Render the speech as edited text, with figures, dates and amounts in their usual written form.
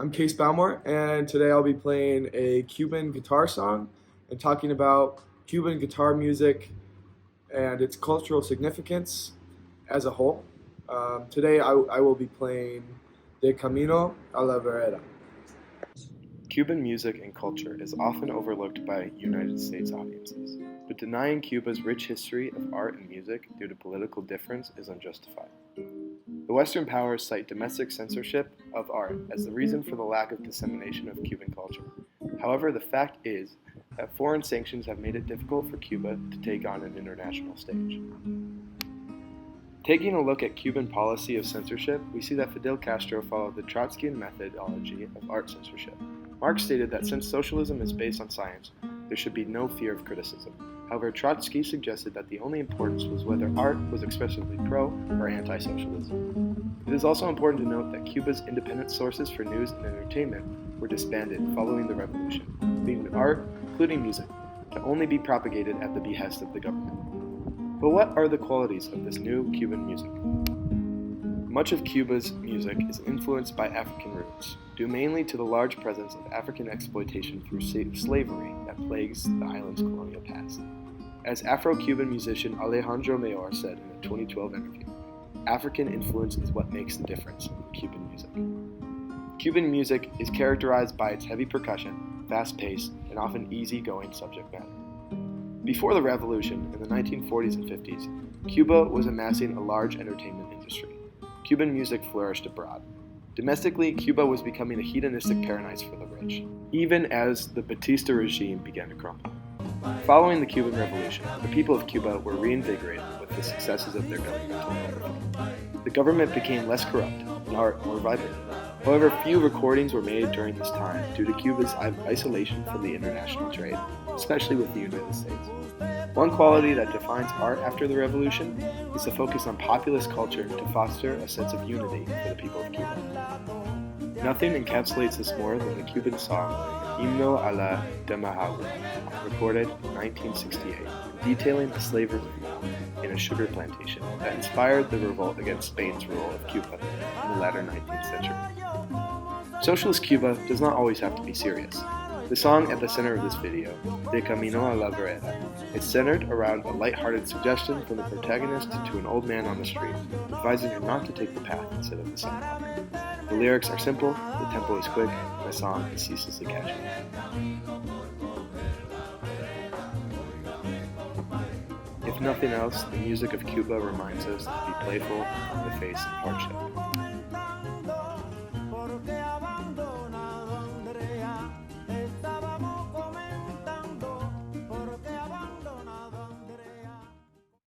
I'm Case Balmore, and today I'll be playing a Cuban guitar song and talking about Cuban guitar music and its cultural significance as a whole. Today I will be playing De Camino a la Vereda. Cuban music and culture is often overlooked by United States audiences, but denying Cuba's rich history of art and music due to political difference is unjustified. The Western powers cite domestic censorship of art as the reason for the lack of dissemination of Cuban culture. However, the fact is that foreign sanctions have made it difficult for Cuba to take on an international stage. Taking a look at Cuban policy of censorship, we see that Fidel Castro followed the Trotskyian methodology of art censorship. Marx stated that since socialism is based on science, there should be no fear of criticism. However, Trotsky suggested that the only importance was whether art was expressively pro or anti-socialism. It is also important to note that Cuba's independent sources for news and entertainment were disbanded following the revolution, leaving art, including music, to only be propagated at the behest of the government. But what are the qualities of this new Cuban music? Much of Cuba's music is influenced by African roots, due mainly to the large presence of African exploitation through slavery that plagues the island's colonial past. As Afro-Cuban musician Alejandro Mayor said in a 2012 interview, African influence is what makes the difference in Cuban music. Cuban music is characterized by its heavy percussion, fast pace, and often easy-going subject matter. Before the revolution, in the 1940s and 50s, Cuba was amassing a large entertainment industry. Cuban music flourished abroad. Domestically, Cuba was becoming a hedonistic paradise for the rich, even as the Batista regime began to crumble. Following the Cuban Revolution, the people of Cuba were reinvigorated with the successes of their governmental reform. The government became less corrupt, and art more vibrant. However, few recordings were made during this time due to Cuba's isolation from the international trade, especially with the United States. One quality that defines art after the revolution is the focus on populist culture to foster a sense of unity for the people of Cuba. Nothing encapsulates this more than the Cuban song Himno a la Demahagua, recorded in 1968, detailing a slave revolt in a sugar plantation that inspired the revolt against Spain's rule of Cuba in the latter 19th century. Socialist Cuba does not always have to be serious. The song at the center of this video, De Camino a la Vereda, is centered around a light-hearted suggestion from the protagonist to an old man on the street, advising him not to take the path instead of the sidewalk. The lyrics are simple, the tempo is quick, and the song is ceaselessly catchy. If nothing else, the music of Cuba reminds us to be playful in the face of hardship.